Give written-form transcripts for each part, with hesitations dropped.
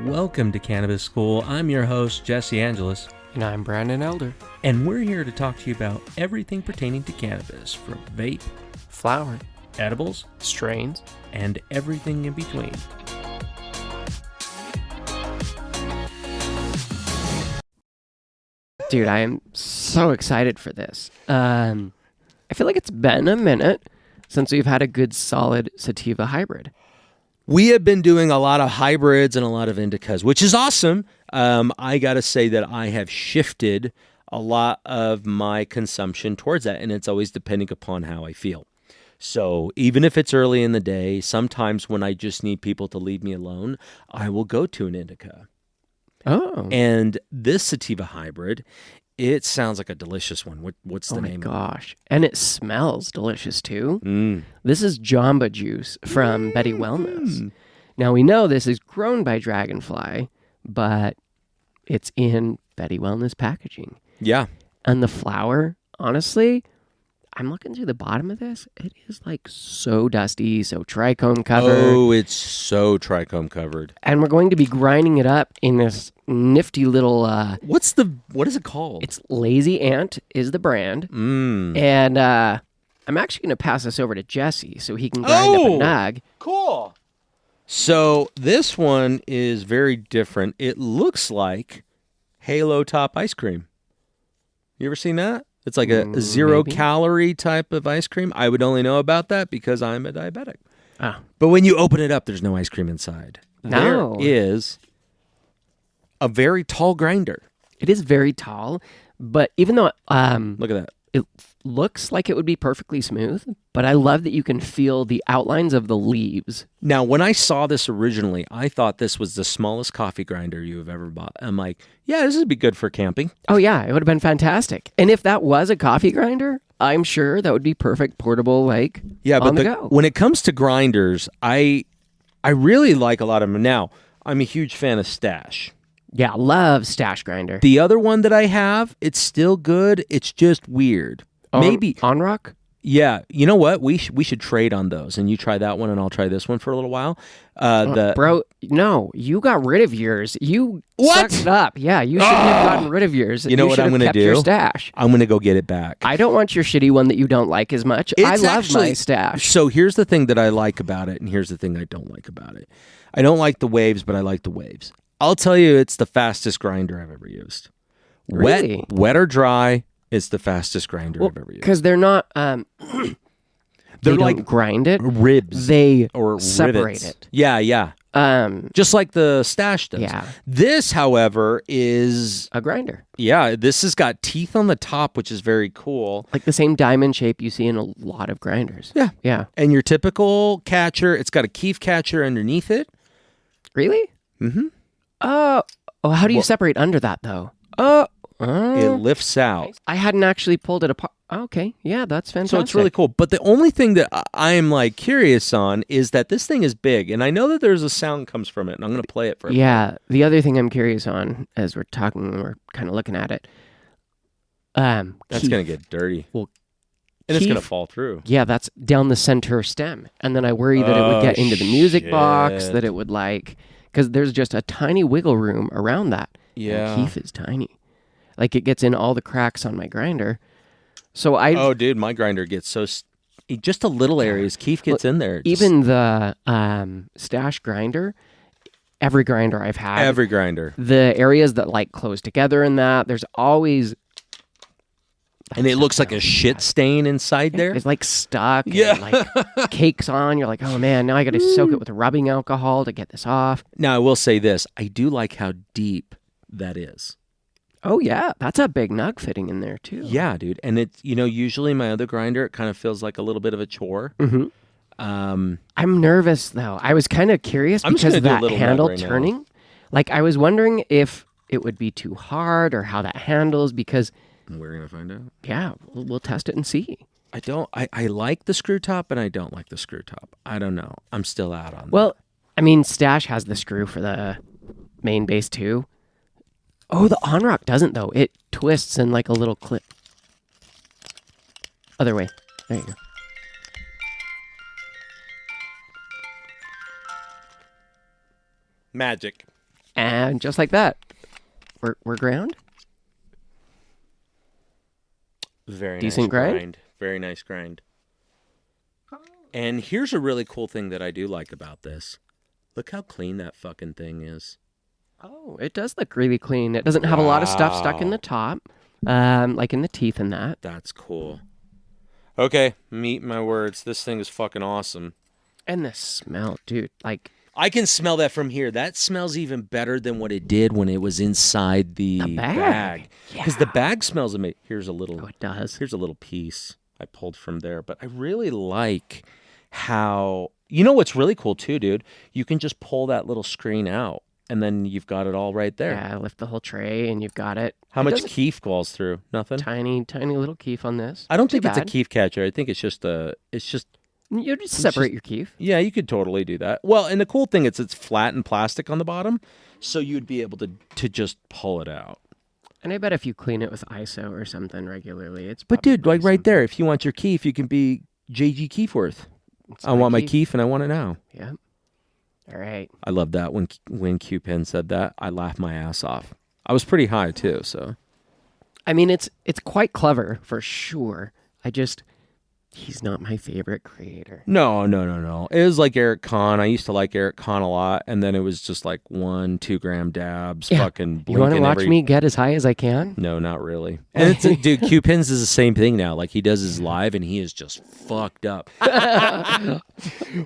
Welcome to Cannabis School. I'm your host, Jesse Angeles. And I'm Brandon Elder. And we're here to talk to you about everything pertaining to cannabis, from vape, Flower, edibles, strains, and everything in between. Dude, I am so excited for this. I feel like it's been a minute since we've had a good solid sativa hybrid. We have been doing a lot of hybrids and a lot of indicas, which is awesome. I got to say that I have shifted a lot of my consumption towards that, and it's always depending upon how I feel. So even if it's early in the day, sometimes when I just need people to leave me alone, I will go to an indica. Oh. And this sativa hybrid, it sounds like a delicious one. What's the name? Oh my gosh. And it smells delicious too. Mm. This is Jahmba Juice from Betty Wellness. Now we know this is grown by Dragonfly, but it's in Betty Wellness packaging. Yeah. And the flower, honestly, I'm looking through the bottom of this. It is like so dusty, so trichome covered. Oh, it's so trichome covered. And we're going to be grinding it up in this nifty little... What is it called? It's Lazy Ant is the brand. Mm. And I'm actually going to pass this over to Jesse so he can grind up a nug. Cool. So this one is very different. It looks like Halo Top ice cream. You ever seen that? It's like a zero-calorie type of ice cream. I would only know about that because I'm a diabetic. Oh. But when you open it up, there's no ice cream inside. No. There is a very tall grinder. It is very tall, but even though Look at that. it looks like it would be perfectly smooth, but I love that you can feel the outlines of the leaves. Now, when I saw this originally, I thought this was the smallest coffee grinder you have ever bought. I'm like, yeah, this would be good for camping. Oh, yeah, it would have been fantastic. And if that was a coffee grinder, I'm sure that would be perfect portable, on the go. When it comes to grinders, I really like a lot of them. Now, I'm a huge fan of Stash. Yeah, love Stash grinder. The other one that I have, it's still good. It's just weird. Maybe On Rock? Yeah, you know what? We should trade on those, and you try that one, and I'll try this one for a little while. Bro, no, you got rid of yours. You What? sucked it up. Yeah, you shouldn't have gotten rid of yours. You know what I'm going to do? Your Stash. I'm going to go get it back. I don't want your shitty one that you don't like as much. I love my Stash. So here's the thing that I like about it, and here's the thing I don't like about it. I don't like the waves, but I like the waves. I'll tell you, it's the fastest grinder I've ever used. Really? Wet or dry, it's the fastest grinder I've ever used. Because they're not... They're they like don't grind it. Ribs. They or separate rivets. it. Yeah. Just like the Stash does. Yeah. This, however, is... A grinder. Yeah, this has got teeth on the top, which is very cool. Like the same diamond shape you see in a lot of grinders. Yeah. Yeah. And your typical catcher, it's got a keef catcher underneath it. Really? Mm-hmm. How do you separate under that, though? It lifts out. I hadn't actually pulled it apart. Okay, yeah, that's fantastic. So it's really cool. But the only thing that I am like curious on is that this thing is big, and I know that there's a sound comes from it, and I'm going to play it for you. Yeah, the other thing I'm curious on as we're talking and we're kind of looking at it. That's going to get dirty. Well, and it's going to fall through. Yeah, that's down the center stem. And then I worry that it would get into the music box, that it would because there's just a tiny wiggle room around that. Yeah. And keef is tiny. Like it gets in all the cracks on my grinder. So Oh, dude, my grinder gets just a little areas. Keef gets in there. Even the Stash grinder, every grinder I've had. Every grinder. The areas that close together in that, there's always... And it looks like a shit stain inside there. It's stuck. Yeah. And, cakes on. You're like, oh man, now I got to soak it with rubbing alcohol to get this off. Now, I will say this. I do like how deep that is. Oh, yeah. That's a big nug fitting in there, too. Yeah, dude. And it's, usually my other grinder, it kind of feels like a little bit of a chore. Mm-hmm. I'm nervous, though. I was kind of curious because of that handle turning. I was wondering if it would be too hard or how that handles because... We're going to find out. Yeah, we'll test it and see. I like the screw top and I don't like the screw top. I don't know. I'm still out on that. Well, I mean, Stash has the screw for the main base, too. Oh, the On-Rock doesn't, though. It twists in a little clip. Other way. There you go. Magic. And just like that, we're ground. Very decent nice grind. Very nice grind. And here's a really cool thing that I do like about this. Look how clean that fucking thing is. Oh, it does look really clean. It doesn't have a lot of stuff stuck in the top, like in the teeth and that. That's cool. Okay, meet my words. This thing is fucking awesome. And the smell, dude. Like, I can smell that from here. That smells even better than what it did when it was inside the bag. Because the bag smells amazing. Here's a little. Oh, it does. Here's a little piece I pulled from there. But I really like how. You know what's really cool too, dude? You can just pull that little screen out, and then you've got it all right there. Yeah, lift the whole tray, and you've got it. How much keef falls through? Nothing. Tiny little keef on this. I don't think it's a keef catcher. I think it's just a. It's just. You just separate your keef. Yeah, you could totally do that. Well, and the cool thing is it's flat and plastic on the bottom, so you'd be able to just pull it out. And I bet if you clean it with ISO or something regularly, it's. But dude, like right there, if you want your keef, you can be JG Keefworth. I want my keef and I want it now. Yeah. All right. I love that when Q-Pen said that, I laughed my ass off. I was pretty high too, so. I mean, it's quite clever for sure. He's not my favorite creator. No. It was like Eric Kahn. I used to like Eric Kahn a lot, and then it was just like 1-2 gram dabs, fucking. You want to watch me get as high as I can? No, not really. And dude, Q-Pins is the same thing now. Like he does his live, and he is just fucked up.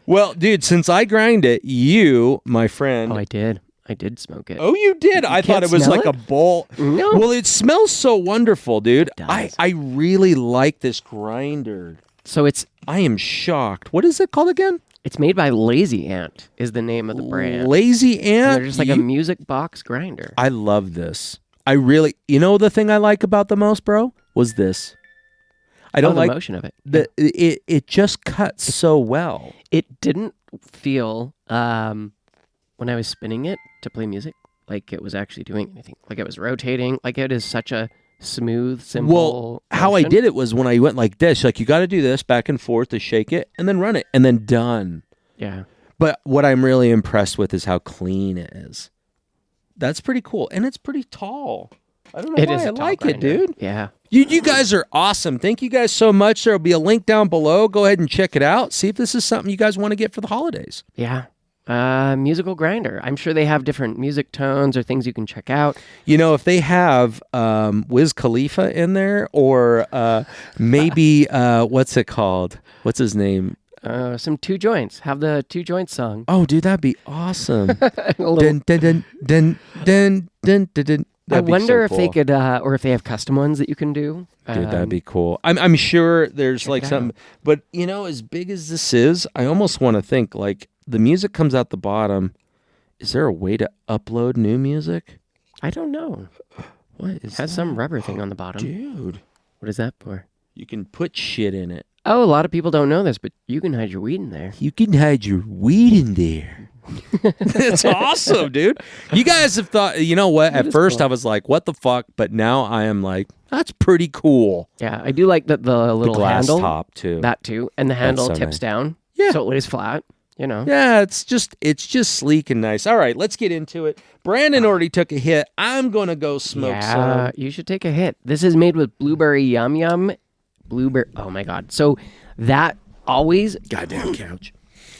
Well, dude, since I grind it, you, my friend. Oh, I did. I did smoke it. Oh, you did? I thought it was like a bowl. No. Well, it smells so wonderful, dude. It does. I really like this grinder. So I am shocked. What is it called again? It's made by Lazy Ant is the name of the brand. Lazy Ant? And they're just like a music box grinder. I love this. You know the thing I like about the most, bro? Was this. I don't like the motion of it. It just cuts so well. It didn't feel, when I was spinning it to play music, like it was actually doing anything. Like it was rotating. Like it is such a smooth, simple. Well, how I did it was when I went like this. Like you got to do this back and forth to shake it, and then run it, and then done. Yeah. But what I'm really impressed with is how clean it is. That's pretty cool, and it's pretty tall. I don't know why I like it, dude. Yeah. You guys are awesome. Thank you guys so much. There will be a link down below. Go ahead and check it out. See if this is something you guys want to get for the holidays. Yeah. Musical grinder. I'm sure they have different music tones or things you can check out. You know, if they have Wiz Khalifa in there, or maybe what's it called? What's his name? Some 2 Joints. Have the 2 Joints song. Oh, dude, that'd be awesome. I wonder if they could, or if they have custom ones that you can do. Dude, that'd be cool. I'm sure there's like something, but you know, as big as this is, I almost want to think like the music comes out the bottom. Is there a way to upload new music? I don't know. What is it has some rubber thing on the bottom. Dude. What is that for? You can put shit in it. Oh, a lot of people don't know this, but you can hide your weed in there. You can hide your weed in there. That's awesome, dude. You guys have thought, you know what? At first, cool. I was like, what the fuck? But now I am like, that's pretty cool. Yeah, I do like the little glass handle. Top, too. That, too. And the handle tips down. Yeah. So it lays flat, you know. Yeah, it's just sleek and nice. All right, let's get into it. Brandon already took a hit. I'm going to go smoke some. Yeah, you should take a hit. This is made with blueberry yum yum. Blueberry. Oh, my God. So that always. Goddamn couch.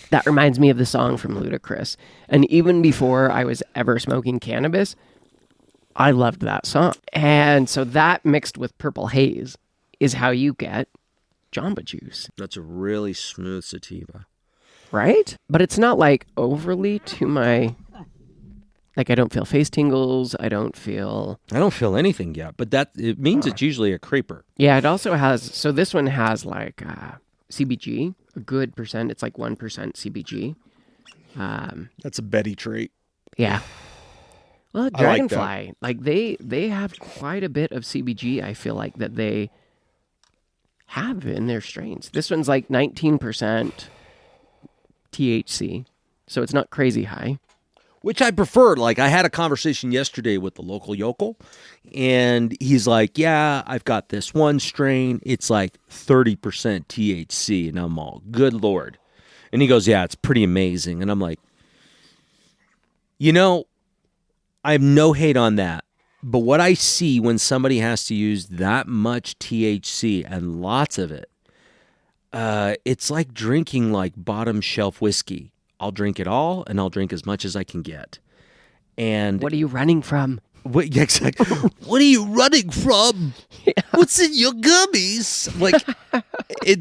That reminds me of the song from Ludacris. And even before I was ever smoking cannabis, I loved that song. And so that mixed with Purple Haze is how you get Jahmba Juice. That's a really smooth sativa. Right? But it's not like overly to my... Like I don't feel face tingles. I don't feel anything yet, but it means it's usually a creeper. Yeah, it also has... So this one has like CBG. A good percent. It's like 1% CBG. That's a Betty trait. Yeah. Well, Dragonfly, like they have quite a bit of CBG. I feel like that they have in their strains. This one's like 19% THC, so it's not crazy high. Which I prefer. Like I had a conversation yesterday with the local yokel, and he's like, yeah, I've got this one strain. It's like 30% THC. And I'm all, good Lord. And he goes, yeah, it's pretty amazing. And I'm like, you know, I have no hate on that. But what I see when somebody has to use that much THC and lots of it, it's like drinking like bottom shelf whiskey. I'll drink it all, and I'll drink as much as I can get. And What are you running from? yeah, exactly. What are you running from? Yeah. What's in your gummies? Like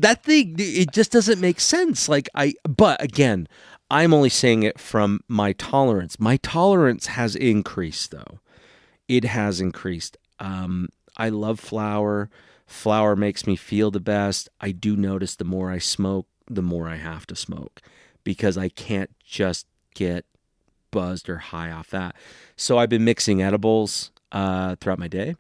that thing, it just doesn't make sense. But again, I'm only saying it from my tolerance. My tolerance has increased, though. It has increased. I love flower. Flower makes me feel the best. I do notice the more I smoke, the more I have to smoke, because I can't just get buzzed or high off that. So I've been mixing edibles throughout my day.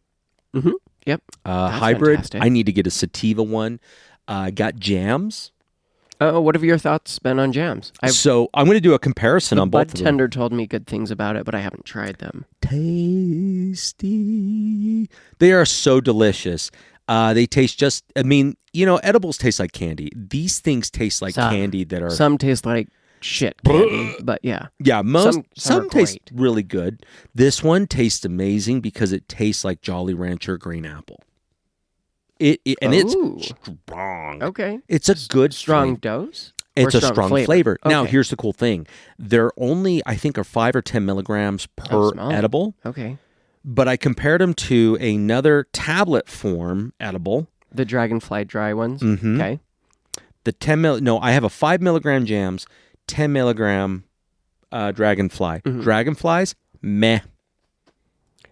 Mm-hmm. Yep. Hybrid. Fantastic. I need to get a sativa one. Got jams. What have your thoughts been on jams? So I'm going to do a comparison on both Bud of them. Tender told me good things about it, but I haven't tried them. Tasty. They are so delicious. They taste just, edibles taste like candy. These things taste like candy that are... Some taste like shit candy, but yeah. Yeah, some taste great. really good. This one tastes amazing because it tastes like Jolly Rancher green apple. It's strong. Okay. It's a good strong flavor. Dose? It's a strong flavor. Okay. Now, here's the cool thing. They're only, I think, are 5 or 10 milligrams per edible. Okay. But I compared them to another tablet form edible. The Dragonfly dry ones? Mm-hmm. Okay. I have a 5 milligram jams, 10 milligram Dragonfly. Mm-hmm. Dragonflies, meh.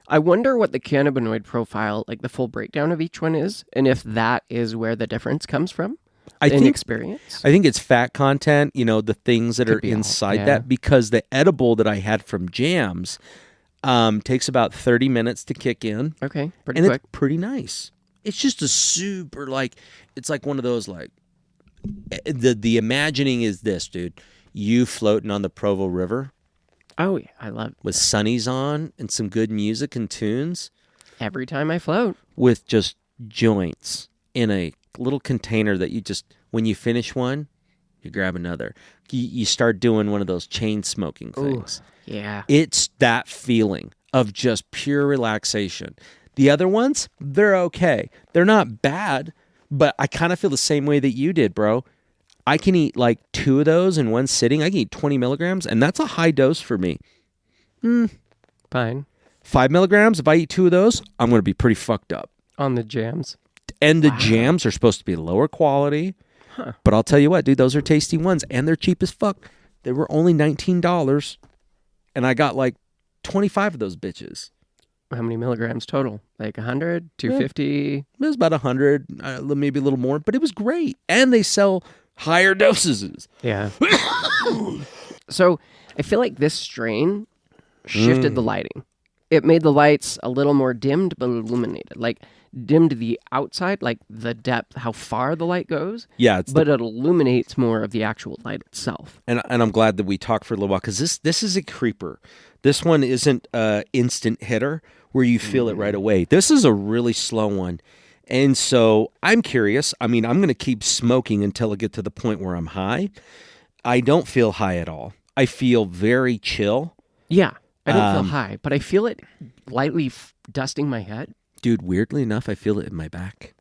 I wonder what the cannabinoid profile, like the full breakdown of each one is, and if that is where the difference comes from in experience. I think it's fat content, the things that are inside that, because the edible that I had from jams takes about 30 minutes to kick in. Okay, pretty and quick. It's pretty nice. It's just a super, it's like one of those, the imagining is this, dude. You floating on the Provo River. Oh, yeah, I love it. With sunnies on and some good music and tunes. Every time I float. With just joints in a little container that you just, when you finish one, you grab another. You start doing one of those chain smoking things. Ooh, yeah. It's that feeling of just pure relaxation. The other ones, they're okay. They're not bad, but I kind of feel the same way that you did, bro. I can eat 2 of those in one sitting. I can eat 20 milligrams, and that's a high dose for me. Fine. 5 milligrams, if I eat 2 of those, I'm going to be pretty fucked up. On the jams? And the jams are supposed to be lower quality. Huh. But I'll tell you what, dude, those are tasty ones, and they're cheap as fuck. They were only $19, and I got 25 of those bitches. How many milligrams total? 100, 250? It was about 100, maybe a little more, but it was great. And they sell higher doses. Yeah. So I feel like this strain shifted the lighting. It made the lights a little more dimmed but illuminated. Dimmed the outside, the depth, how far the light goes. Yeah. But it illuminates more of the actual light itself. And I'm glad that we talked for a little while, because this is a creeper. This one isn't an instant hitter where you feel it right away. This is a really slow one. And so I'm curious. I'm going to keep smoking until I get to the point where I'm high. I don't feel high at all. I feel very chill. Yeah, I don't feel high, but I feel it lightly dusting my head. Dude, weirdly enough, I feel it in my back.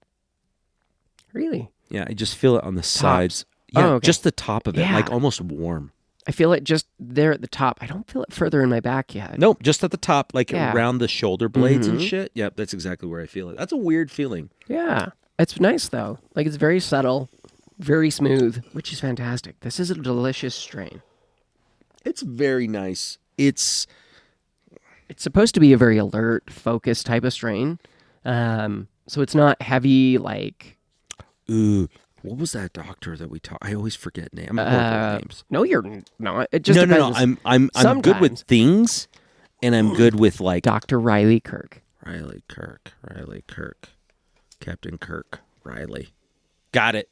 Really? Yeah, I just feel it on the sides. Yeah, okay. Just the top of it, Yeah. almost warm. I feel it just there at the top. I don't feel it further in my back yet. Nope, just at the top, Yeah. around the shoulder blades and shit. Yep, that's exactly where I feel it. That's a weird feeling. Yeah. It's nice, though. It's very subtle, very smooth, which is fantastic. This is a delicious strain. It's very nice. It's supposed to be a very alert, focused type of strain. So it's not heavy, Ooh, what was that doctor that we talked? I always forget names. I'm horrible with names. No, you're not. It just No. depends. I'm good with things, and I'm good with Dr. Riley Kirk. Riley Kirk, Captain Kirk, Riley. Got it.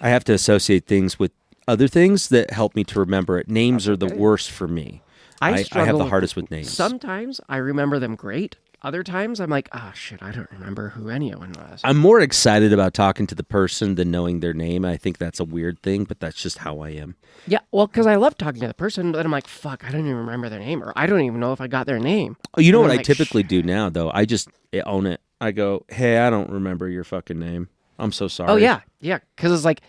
I have to associate things with other things that help me to remember it. Names are the worst for me. I have the hardest with names. Sometimes I remember them great. other times I'm like, oh shit, I don't remember who anyone was. I'm more excited about talking to the person than knowing their name. I think that's a weird thing, but that's just how I am. Yeah, well, because I love talking to the person, but then I'm like, fuck, I don't even remember their name, or I don't even know if I got their name. Oh, you know And what I'm I like, typically do now, though? I just own it. I go, hey, I don't remember your fucking name. I'm so sorry. Oh, yeah, because it's like,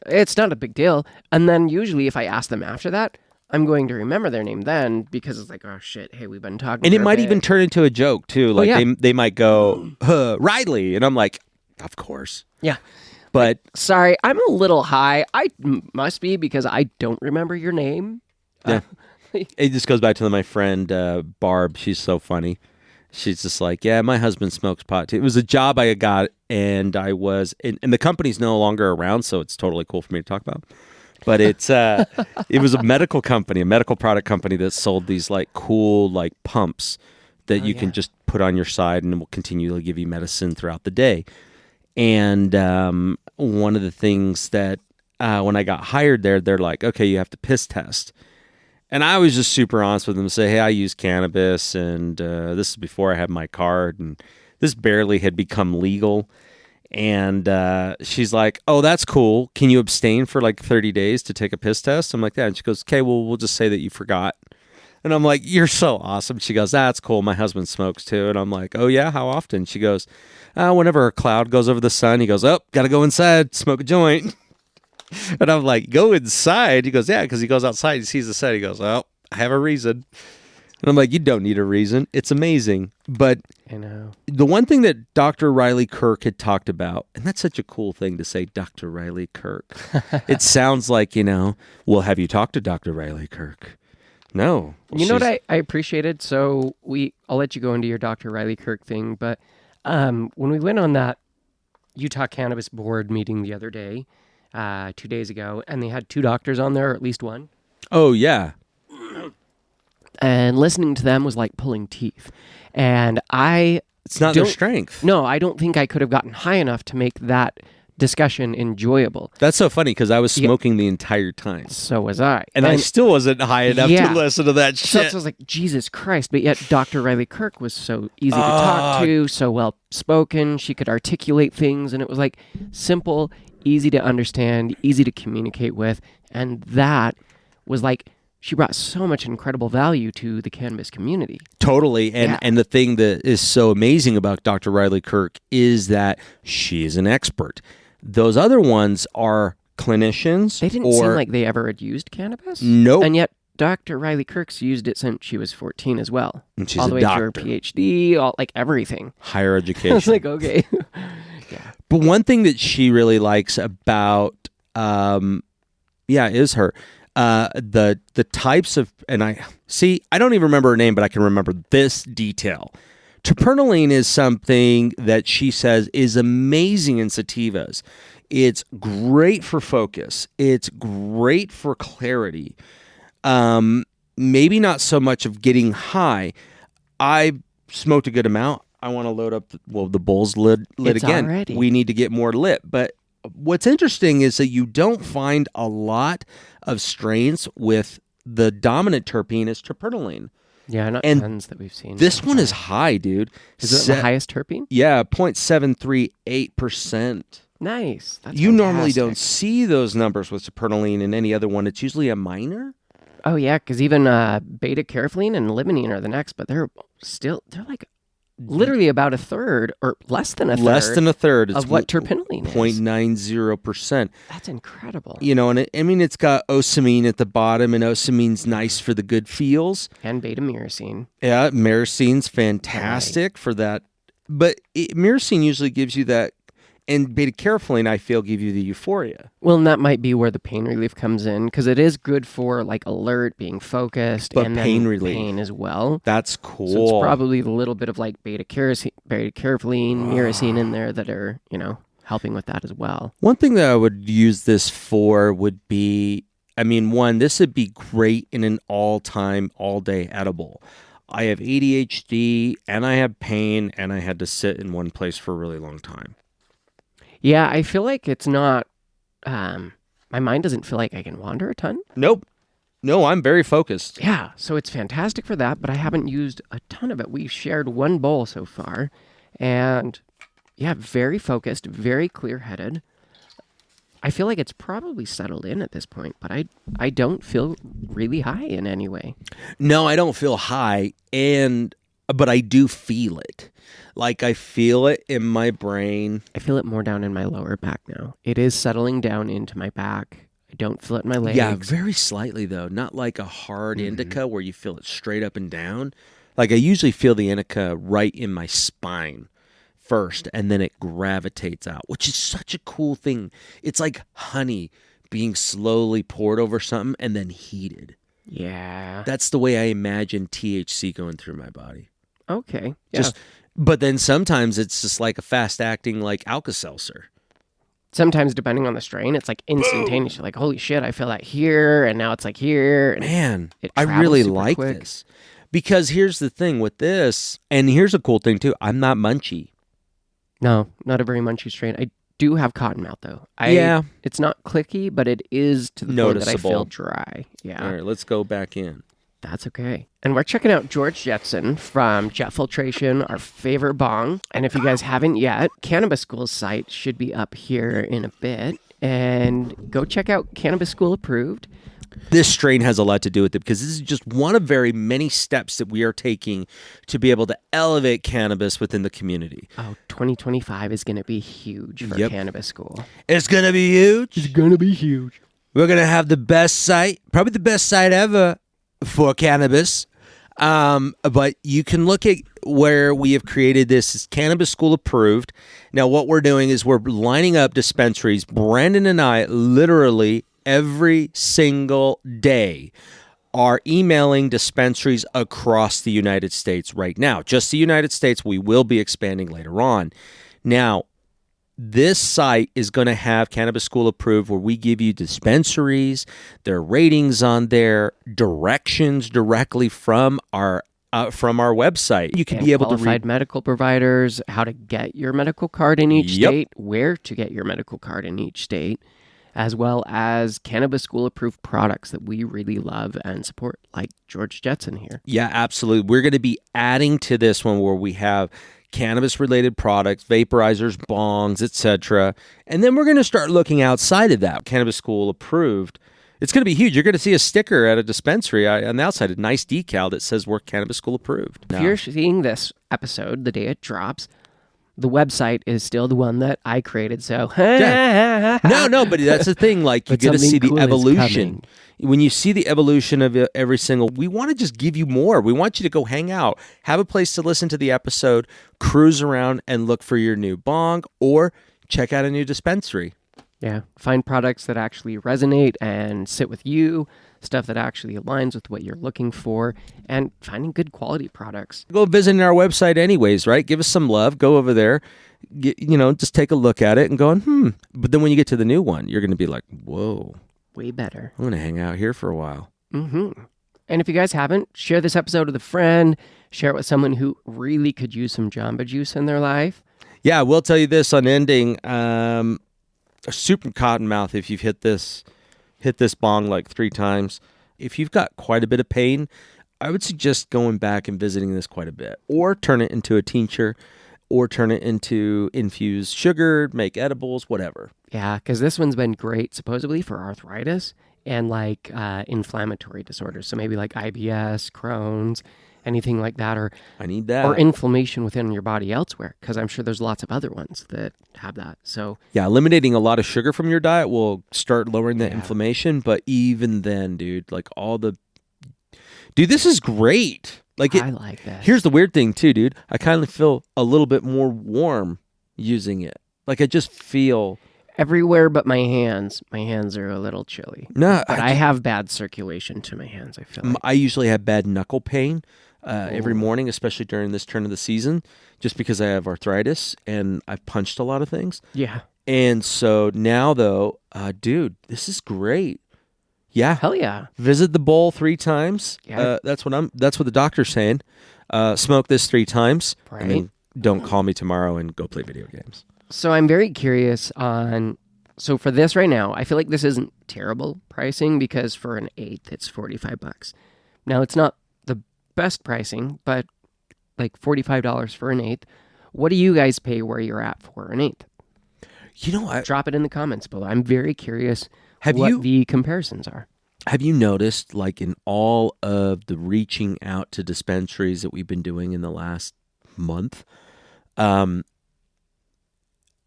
it's not a big deal. And then usually if I ask them after that, I'm going to remember their name then, because it's like, oh shit, hey, we've been talking. And for it a might bit. even turn into a joke, too. Like, yeah. they might go, Riley. And I'm like, of course. Yeah. But Sorry, I'm a little high. I must be because I don't remember your name. yeah, it just goes back to my friend Barb. She's so funny. She's just like, yeah, my husband smokes pot too. It was a job I got, and I was, and the company's no longer around, so it's totally cool for me to talk about. But it's it was a medical company, a medical product company that sold these like cool like pumps that you can just put on your side, and it will continually give you medicine throughout the day. And one of the things that when I got hired there, they're like, okay, you have to piss test. And I was just super honest with them, say, hey, I use cannabis, and this is before I had my card, and this barely had become legal. And she's like, oh, that's cool. Can you abstain for like 30 days to take a piss test? I'm like, yeah. And she goes, okay, well, we'll just say that you forgot. And I'm like, you're so awesome. She goes, that's cool. My husband smokes too. And I'm like, oh, yeah, how often? She goes, whenever a cloud goes over the sun. He goes, oh, got to go inside, smoke a joint. And I'm like, go inside? He goes, yeah, because he goes outside, he sees the sun. He goes, oh, I have a reason. And I'm like, you don't need a reason. It's amazing. But I know. the one thing that Dr. Riley Kirk had talked about, and that's such a cool thing to say, Dr. Riley Kirk. It sounds like, well, have you talked to Dr. Riley Kirk? No. Well, You know what I appreciated? So I'll let you go into your Dr. Riley Kirk thing, but when we went on that Utah Cannabis Board meeting the other day, 2 days ago, and they had two doctors on there, or at least one. Oh, yeah. And listening to them was like pulling teeth. And It's not their strength. No, I don't think I could have gotten high enough to make that discussion enjoyable. That's so funny because I was smoking the entire time. So was I. And I still wasn't high enough to listen to that So shit. I was like, Jesus Christ. But yet Dr. Riley Kirk was so easy to talk to, so well spoken. She could articulate things, and it was like simple, easy to understand, easy to communicate with. And that was like, she brought so much incredible value to the cannabis community. Totally. And the thing that is so amazing about Dr. Riley Kirk is that she is an expert. Those other ones are clinicians. They didn't seem like they ever had used cannabis. Nope. And yet Dr. Riley Kirk's used it since she was 14 as well. And she's all the a way doctor. through her PhD, all like everything. Higher I education. was like, okay. But one thing that she really likes about, is her. The types of, and I don't even remember her name, but I can remember this detail. Terpenoline is something that she says is amazing in sativas. It's great for focus. It's great for clarity. Maybe not so much of getting high. I smoked a good amount. I want to load up the bowl's lid It's again. already. We need to get more lit. But what's interesting is that you don't find a lot of strains with the dominant terpene is terpenoline. Yeah, not And tons that we've seen. This one is high, dude. Is it the highest terpene? Yeah, 0.738%. Nice. That's You normally don't fantastic. see those numbers with terpenoline in any other one. It's usually a minor. Oh, yeah, because even beta-carotene and limonene are the next, but they're like literally about a third or less than a third. Less than a third. of what terpenoline is. 0.90%. That's incredible. And it's got osamine at the bottom, and osamine's nice for the good feels. And beta-myrcene. Yeah, myrocene's fantastic for that. But myrcene usually gives you that, and beta-carotene, I feel, give you the euphoria. Well, and that might be where the pain relief comes in, because it is good for like alert, being focused, But and pain then relief. pain as well. That's cool. So it's probably a little bit of like beta-carotene, myrcene in there that are, helping with that as well. One thing that I would use this for would be, this would be great in an all-time, all-day edible. I have ADHD, and I have pain, and I had to sit in one place for a really long time. Yeah, I feel like it's not, my mind doesn't feel like I can wander a ton. Nope. No, I'm very focused. Yeah, so it's fantastic for that, but I haven't used a ton of it. We've shared one bowl so far, and yeah, very focused, very clear-headed. I feel like it's probably settled in at this point, but I don't feel really high in any way. No, I don't feel high, but I do feel it. Like I feel it in my brain. I feel it more down in my lower back now. It is settling down into my back. I don't feel it in my legs. Yeah, very slightly though. Not like a hard indica where you feel it straight up and down. Like I usually feel the indica right in my spine first, and then it gravitates out, which is such a cool thing. It's like honey being slowly poured over something and then heated. Yeah. That's the way I imagine THC going through my body. Okay. Yeah. But then sometimes it's just like a fast-acting like Alka-Seltzer. Sometimes, depending on the strain, it's like instantaneous. You're like, holy shit, I feel that here, and now it's like here. And Man, it I travels really super like quick. this. Because here's the thing with this, and here's a cool thing too, I'm not munchy. No, not a very munchy strain. I do have cottonmouth, though. Yeah. It's not clicky, but it is to the point that I Noticeable. feel dry. Yeah. All right, let's go back in. That's okay. And we're checking out George Jetson from Jet Filtration, our favorite bong. And if you guys haven't yet, Cannabis School's site should be up here in a bit. And go check out Cannabis School Approved. This strain has a lot to do with it because this is just one of very many steps that we are taking to be able to elevate cannabis within the community. Oh, 2025 is going to be huge for Yep. Cannabis School. It's going to be huge. It's going to be huge. We're going to have the best site, probably the best site ever for cannabis. But you can look at where we have created this. It's Cannabis School Approved. Now, what we're doing is we're lining up dispensaries. Brandon and I literally every single day are emailing dispensaries across the United States right now. Just the United States. We will be expanding later on. Now, this site is going to have Cannabis School Approved, where we give you dispensaries, their ratings on there, directions directly from our website. You can And be able to qualified medical providers, how to get your medical card in each Yep. state, where to get your medical card in each state, as well as Cannabis School approved products that we really love and support, like George Jetson here. Yeah, absolutely. We're going to be adding to this one where we have cannabis-related products, vaporizers, bongs, etc. And then we're going to start looking outside of that. Cannabis School Approved. It's going to be huge. You're going to see a sticker at a dispensary on the outside, a nice decal that says we're Cannabis School Approved. If you're seeing this episode the day it drops, the website is still the one that I created, so... Yeah. No, but that's the thing. Like, you But get to see something the cool is evolution. coming. When you see the evolution of every single, we want to just give you more. We want you to go hang out, have a place to listen to the episode, cruise around and look for your new bong, or check out a new dispensary. Yeah, find products that actually resonate and sit with you, stuff that actually aligns with what you're looking for, and finding good quality products. Go visiting our website anyways, right? Give us some love. Go over there, just take a look at it and go, But then when you get to the new one, you're going to be like, whoa, Way better. I'm going to hang out here for a while. Mm-hmm. And if you guys haven't, share this episode with a friend, share it with someone who really could use some Jahmba Juice in their life. Yeah, I will tell you this on ending. A super cottonmouth, if you've hit this bong like 3 times, if you've got quite a bit of pain, I would suggest going back and visiting this quite a bit, or turn it into a tincture, or turn it into infused sugar, make edibles, whatever. Yeah, because this one's been great, supposedly, for arthritis and like inflammatory disorders. So maybe like IBS, Crohn's, anything like that, or I need that. or inflammation within your body elsewhere, because I'm sure there's lots of other ones that have that. So Yeah, eliminating a lot of sugar from your diet will start lowering the inflammation, but even then, dude, this is great. I like that. Here's the weird thing too, dude. I kind of feel a little bit more warm using it. Like I just feel Everywhere but my hands. My hands are a little chilly. no. But I have bad circulation to my hands, I feel like. I usually have bad knuckle pain every morning, especially during this turn of the season, just because I have arthritis and I've punched a lot of things. Yeah. And so now, though, dude, this is great. Yeah, Hell yeah. visit the bowl 3 times. Yeah. That's what the doctor's saying. Smoke this 3 times, and then Right. don't call me tomorrow and go play video games. So I'm very curious on So for this right now, I feel like this isn't terrible pricing because for an eighth, it's $45. Now, it's not the best pricing, but like $45 for an eighth. What do you guys pay where you're at for an eighth? Drop it in the comments below. I'm very curious what the comparisons are. Have you noticed, like in all of the reaching out to dispensaries that we've been doing in the last month, I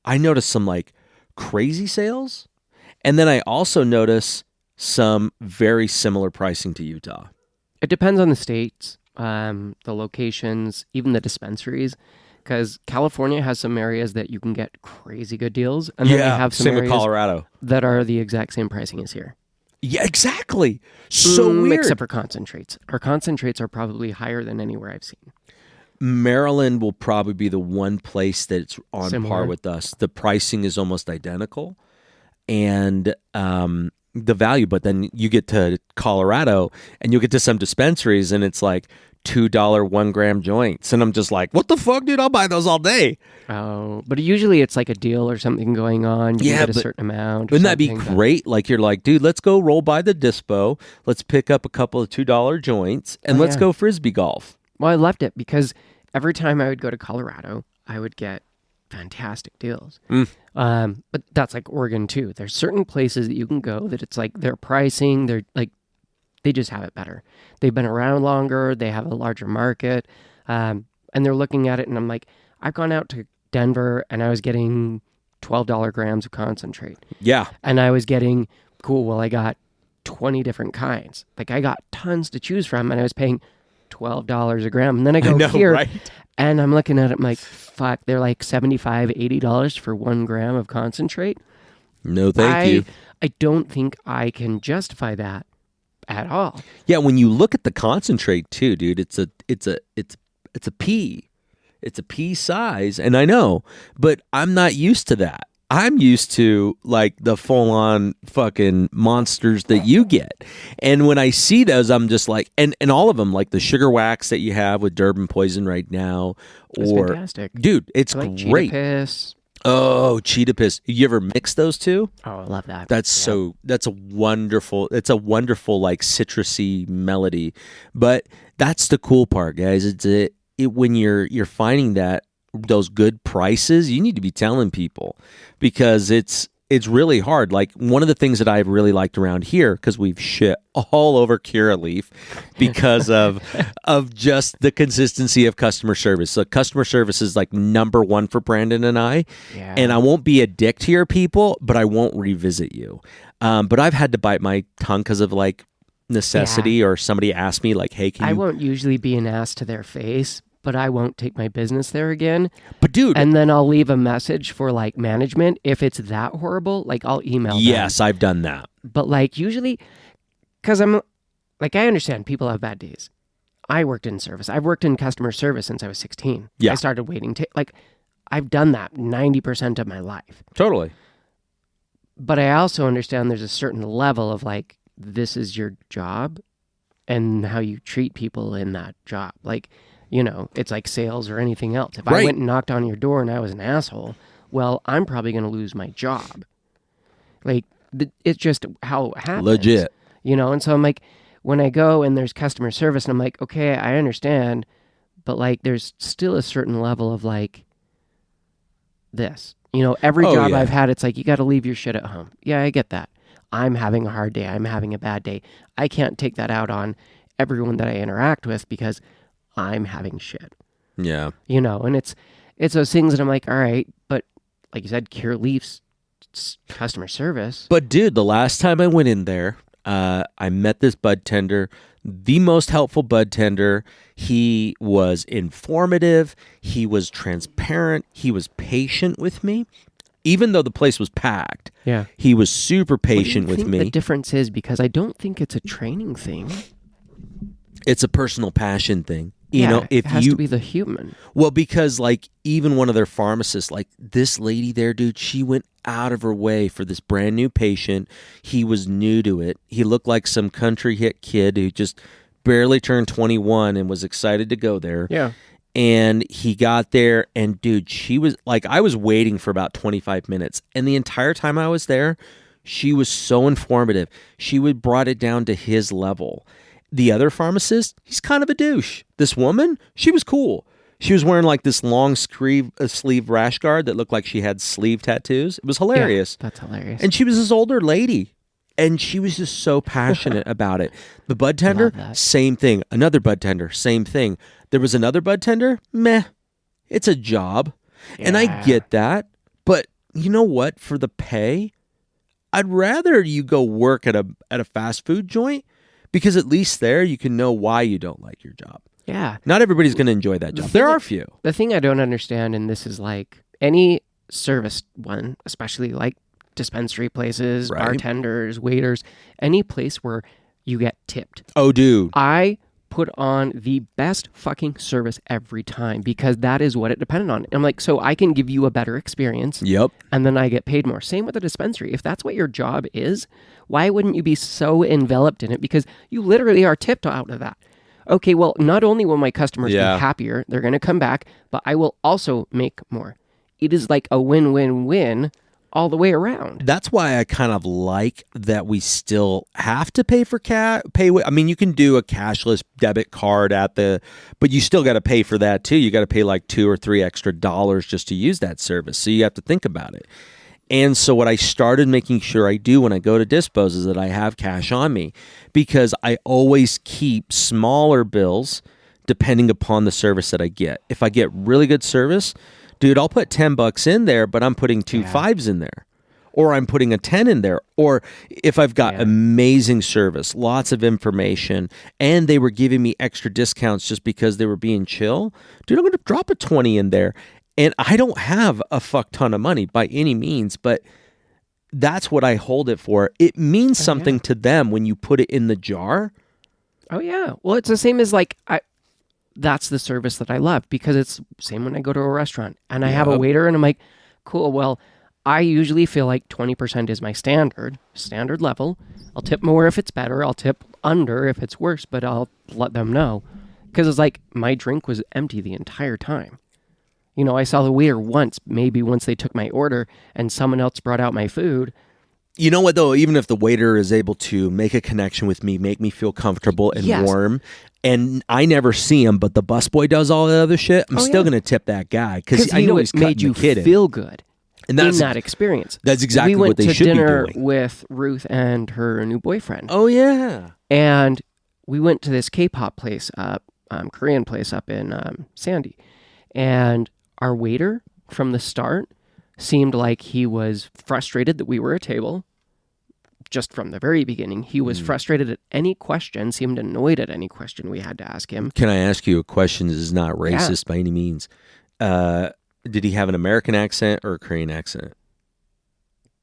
noticed some like crazy sales, and then I also notice some very similar pricing to Utah. It depends on the states, the locations, even the dispensaries, because California has some areas that you can get crazy good deals, and then they have some same with areas Colorado that are the exact same pricing as here. Yeah, exactly. So weird. Except for concentrates. Our concentrates are probably higher than anywhere I've seen. Maryland will probably be the one place that's on Similar. par with us. The pricing is almost identical, and the value. But then you get to Colorado, and you get to some dispensaries, and it's like $2 1 gram joints, and I'm just like, what the fuck, dude? I'll buy those all day. Oh, but usually it's like a deal or something going on. You get a certain amount. Wouldn't that be great? Like you're like, dude, let's go roll by the dispo. Let's pick up a couple of $2 joints, and let's go frisbee golf. Well, I loved it because every time I would go to Colorado, I would get fantastic deals. But that's like Oregon too. There's certain places that you can go that it's like their pricing, they're like, they just have it better. They've been around longer. They have a larger market. And they're looking at it, and I'm like, I've gone out to Denver, and I was getting $12 grams of concentrate. Yeah. And I was getting, I got 20 different kinds. Like, I got tons to choose from, and I was paying $12 a gram. And then I go here, right? And I'm looking at it, I'm like, fuck, they're like $75, $80 for 1 gram of concentrate. No, thank you. I don't think I can justify that at all. Yeah, when you look at the concentrate too, dude, it's a pea. It's a pea size, and I know, but I'm not used to that. I'm used to like the full on fucking monsters that you get. And when I see those, I'm just like, and all of them, like the sugar wax that you have with Durban Poison right now. It's fantastic. Dude, it's like great. Cheetah Piss. Oh, Cheetah Piss. You ever mix those two? Oh, I love that. That's a wonderful like citrusy melody. But that's the cool part, guys. It's when you're finding those good prices, you need to be telling people, because it's really hard. Like one of the things that I've really liked around here, because we've shit all over Curaleaf because of just the consistency of customer service. So customer service is like number one for Brandon and I. Yeah. And I won't be a dick to your people, but I won't revisit you. But I've had to bite my tongue because of like necessity, or somebody asked me like, hey, I won't usually be an ass to their face, but I won't take my business there again. But dude, and then I'll leave a message for like management. If it's that horrible, like I'll email them. Yes, I've done that. But like usually, because I'm like, I understand people have bad days. I worked in service. I've worked in customer service since I was 16. Yeah. I started waiting. Like I've done that 90% of my life. Totally. But I also understand there's a certain level of like, this is your job and how you treat people in that job. Like, you know, it's like sales or anything else. If I went and knocked on your door and I was an asshole, well, I'm probably going to lose my job. Like, it's just how it happens. Legit. You know, and so I'm like, when I go and there's customer service, and I'm like, okay, I understand, but like, there's still a certain level of like this. You know, every job I've had, it's like, you got to leave your shit at home. Yeah, I get that. I'm having a hard day. I'm having a bad day. I can't take that out on everyone that I interact with because I'm having shit. Yeah. You know, and it's those things that I'm like, all right, but like you said, Curaleaf's customer service. But dude, the last time I went in there, I met this bud tender, the most helpful bud tender. He was informative. He was transparent. He was patient with me. Even though the place was packed, he was super patient with me. The difference is, because I don't think it's a training thing. It's a personal passion thing. You know, if it has to be the human. Well, because like even one of their pharmacists, like this lady there, dude, she went out of her way for this brand new patient. He was new to it. He looked like some country hit kid who just barely turned 21 and was excited to go there. Yeah. And he got there, and dude, she was like, I was waiting for about 25 minutes. And the entire time I was there, she was so informative. She would brought it down to his level. The other pharmacist, he's kind of a douche. This woman, she was cool. She was wearing like this long sleeve rash guard that looked like she had sleeve tattoos. It was hilarious. Yeah, that's hilarious. And she was this older lady. And she was just so passionate about it. The bud tender, same thing. Another bud tender, same thing. There was another bud tender, meh. It's a job. Yeah. And I get that. But you know what? For the pay, I'd rather you go work at a fast food joint, because at least there you can know why you don't like your job. Yeah. Not everybody's going to enjoy that job. There are a few. The thing I don't understand, and this is like any service one, especially like dispensary places, right. Bartenders, waiters, any place where you get tipped. Oh, dude. I put on the best fucking service every time, because that is what it depended on. I'm like, so I can give you a better experience. Yep. And then I get paid more. Same with the dispensary. If that's what your job is, why wouldn't you be so enveloped in it? Because you literally are tipped out of that. Okay, well, not only will my customers be happier, they're going to come back, but I will also make more. It is like a win-win-win all the way around. That's why I kind of like that we still have to pay for I mean, you can do a cashless debit card but you still got to pay for that too. You got to pay like $2 or $3 extra just to use that service. So you have to think about it. And so what I started making sure I do when I go to dispos is that I have cash on me, because I always keep smaller bills depending upon the service that I get. If I get really good service, dude, I'll put $10 in there, but I'm putting two fives in there, or I'm putting a 10 in there. Or if I've got amazing service, lots of information, and they were giving me extra discounts just because they were being chill, dude, I'm going to drop a 20 in there. And I don't have a fuck ton of money by any means, but that's what I hold it for. It means something to them when you put it in the jar. Oh, yeah. Well, it's the same as like, that's the service that I love, because it's same when I go to a restaurant and I have a waiter and I'm like, cool, well, I usually feel like 20% is my standard level. I'll tip more if it's better. I'll tip under if it's worse, but I'll let them know. Because it's like my drink was empty the entire time. You know, I saw the waiter once they took my order and someone else brought out my food. You know what, though? Even if the waiter is able to make a connection with me, make me feel comfortable and warm, and I never see him, but the busboy does all the other shit, I'm still going to tip that guy, because I know he's made you feel good and in that experience. That's exactly what they should be doing. We went to dinner with Ruth and her new boyfriend. Oh, yeah. And we went to this K-pop place, Korean place up in Sandy. And our waiter from the start seemed like he was frustrated that we were a table. Just from the very beginning, he was frustrated at any question, seemed annoyed at any question we had to ask him. Can I ask you a question? This is not racist by any means. Did he have an American accent or a Korean accent?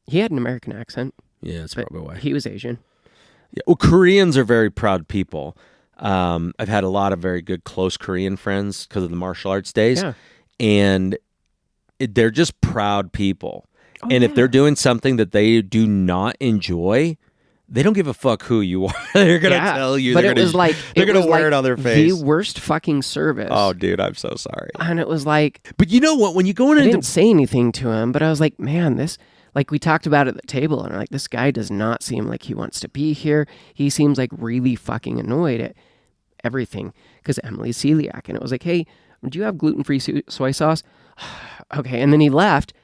He had an American accent. Yeah, that's probably why. He was Asian. Yeah. Well, Koreans are very proud people. I've had a lot of very good close Korean friends because of the martial arts days. Yeah. And they're just proud people. Oh, and if they're doing something that they do not enjoy, they don't give a fuck who you are. They're going to tell you. But it was like... They're going to wear it on their face. The worst fucking service. Oh, dude, I'm so sorry. And it was like... But you know what? When you go in... I didn't say anything to him, but I was like, man, this... Like, we talked about it at the table, and I'm like, this guy does not seem like he wants to be here. He seems like really fucking annoyed at everything. Because Emily's celiac. And it was like, hey... do you have gluten-free soy sauce? Okay, and then he left,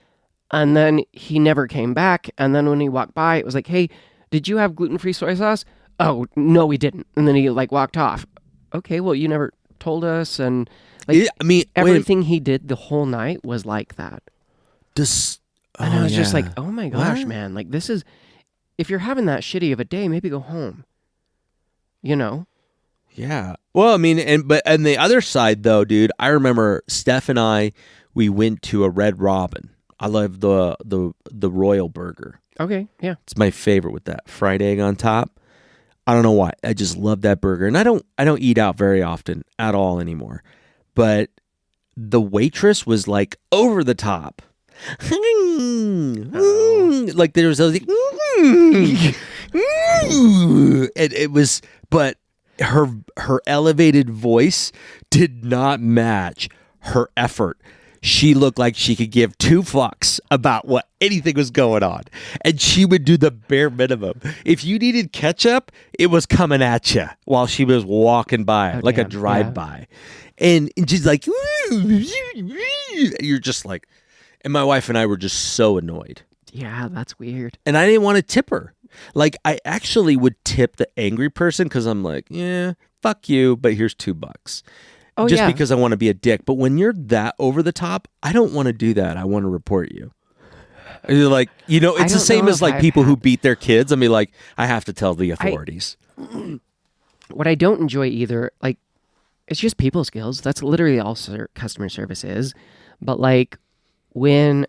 and then he never came back, and then when he walked by, it was like, hey, did you have gluten-free soy sauce? Oh, no, we didn't. And then he, like, walked off. Okay, well, you never told us, and, like, everything he did the whole night was like that. And I was just like, oh my gosh, man, like, this is, if you're having that shitty of a day, maybe go home. You know? Yeah. Well, I mean, and the other side though, dude, I remember Steph and I, we went to a Red Robin. I love the Royal Burger. Okay, yeah. It's my favorite with that fried egg on top. I don't know why. I just love that burger. And I don't eat out very often at all anymore. But the waitress was like over the top. Like there was like and it was, but her elevated voice did not match her effort. She looked like she could give two fucks about what anything was going on. And she would do the bare minimum. If you needed ketchup, it was coming at you while she was walking by, like a drive-by. And she's like, you're just like, and my wife and I were just so annoyed. Yeah, that's weird. And I didn't want to tip her. Like, I actually would tip the angry person because I'm like, yeah, fuck you, but here's $2. Oh, just because I want to be a dick. But when you're that over the top, I don't want to do that. I want to report you. You're like, it's the same as like people who beat their kids. I mean, like, I have to tell the authorities. What I don't enjoy either, like, it's just people skills. That's literally all customer service is. But like, when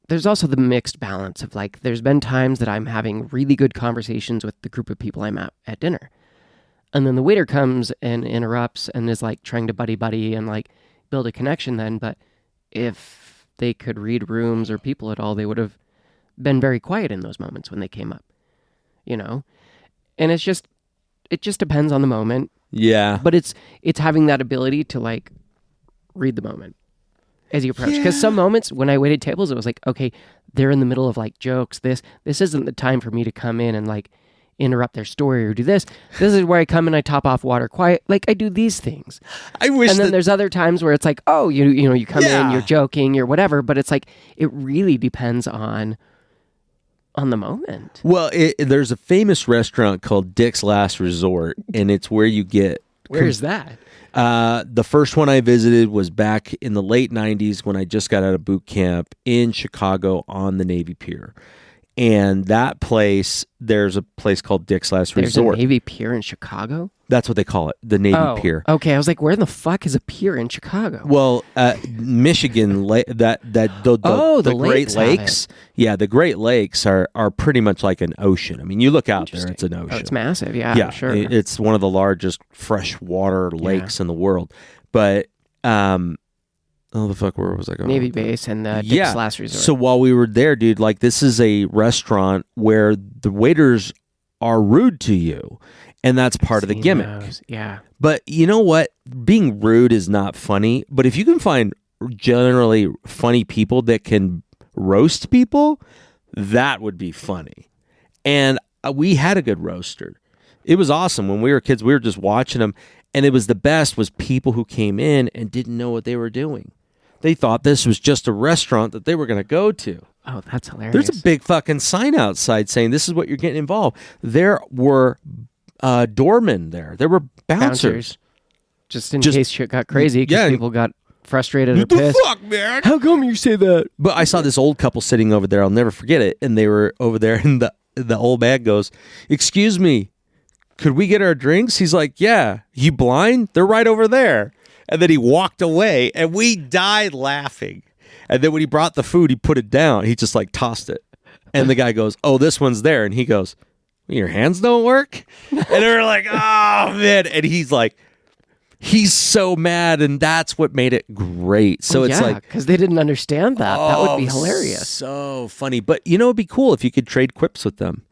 there's also the mixed balance of like, there's been times that I'm having really good conversations with the group of people I'm at dinner. And then the waiter comes and interrupts and is like trying to buddy and like build a connection then. But if they could read rooms or people at all, they would have been very quiet in those moments when they came up, And it just depends on the moment. Yeah. But it's having that ability to like read the moment as you approach. Because some moments when I waited tables, it was like, okay, they're in the middle of like jokes. This isn't the time for me to come in and like interrupt their story or do this. This is where I come and I top off water quiet. Like I do these things. I wish. And then there's other times where it's like, oh, you come in, you're joking, you're whatever. But it's like it really depends on the moment. Well, there's a famous restaurant called Dick's Last Resort, and it's where you get. Where is that? The first one I visited was back in the late 90s when I just got out of boot camp in Chicago on the Navy Pier. And that place, there's a place called Dick's Last Resort. There's a Navy Pier in Chicago? That's what they call it, the Navy Pier. Okay, I was like, where in the fuck is a pier in Chicago? Well, Michigan, the Great Lakes. Yeah, the Great Lakes are pretty much like an ocean. I mean, you look out there, it's an ocean. Oh, it's massive, yeah, sure. It's one of the largest freshwater lakes in the world. But oh, the fuck, where was I going? Navy base and the Dick's Last Resort. So while we were there, dude, like this is a restaurant where the waiters are rude to you. And that's part of the gimmick. Those. Yeah. But you know what? Being rude is not funny. But if you can find generally funny people that can roast people, that would be funny. And we had a good roaster. It was awesome. When we were kids, we were just watching them. And it was the best was people who came in and didn't know what they were doing. They thought this was just a restaurant that they were going to go to. Oh, that's hilarious. There's a big fucking sign outside saying this is what you're getting involved. There were doormen there. There were bouncers. Just in case shit got crazy because people got frustrated or what the pissed. Fuck, man? How come you say that? But I saw this old couple sitting over there. I'll never forget it. And they were over there and the old man goes, "Excuse me, could we get our drinks?" He's like, "Yeah." "You blind? They're right over there." And then he walked away and we died laughing. And then when he brought the food, he put it down. He just like tossed it. And the guy goes, "Oh, this one's there." And he goes, "Your hands don't work?" And they're like, "Oh, man." And he's like, he's so mad. And that's what made it great. So it's like, because they didn't understand that. That would be hilarious. So funny. But it'd be cool if you could trade quips with them.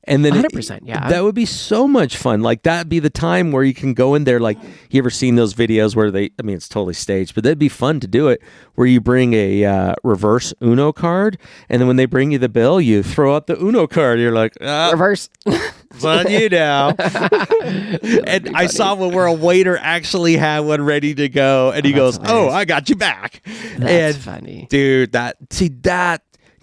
And then 100%, that would be so much fun. Like that'd be the time where you can go in there. Like, you ever seen those videos where it's totally staged, but that'd be fun to do it where you bring a reverse Uno card. And then when they bring you the bill, you throw out the Uno card. You're like, reverse. It's on you now. And I saw one where a waiter actually had one ready to go. And he goes, hilarious. "Oh, I got you back." That's funny. Dude, that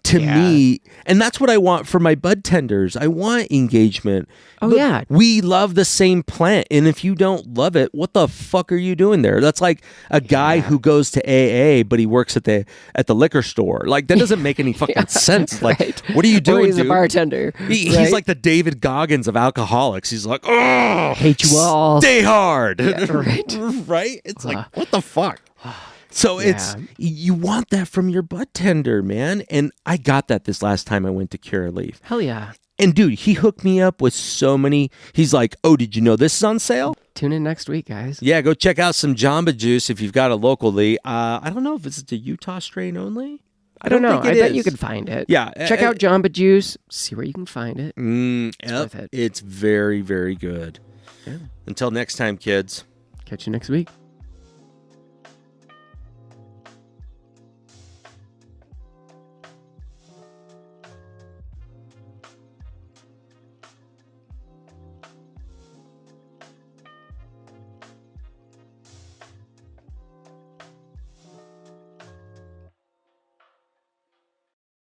to me, and that's what I want for my bud tenders. I want engagement. Oh, yeah. We love the same plant, and if you don't love it, what the fuck are you doing there? That's like a guy who goes to AA, but he works at the liquor store. Like, that doesn't make any fucking sense. Like, what are you doing, or he's dude? a bartender. He's like the David Goggins of alcoholics. He's like, "Oh, hate you all. Stay hard." Yeah, right. Right? It's like, what the fuck? So you want that from your bud tender, man. And I got that this last time I went to Curaleaf. Hell yeah. And dude, he hooked me up with so many. He's like, "Oh, did you know this is on sale?" Tune in next week, guys. Yeah, go check out some Jahmba Juice if you've got it locally. I don't know if it's a Utah strain only. I don't know. I bet you could find it. Yeah. Check out Jahmba Juice. See where you can find it. It's worth it. It's very, very good. Yeah. Until next time, kids. Catch you next week.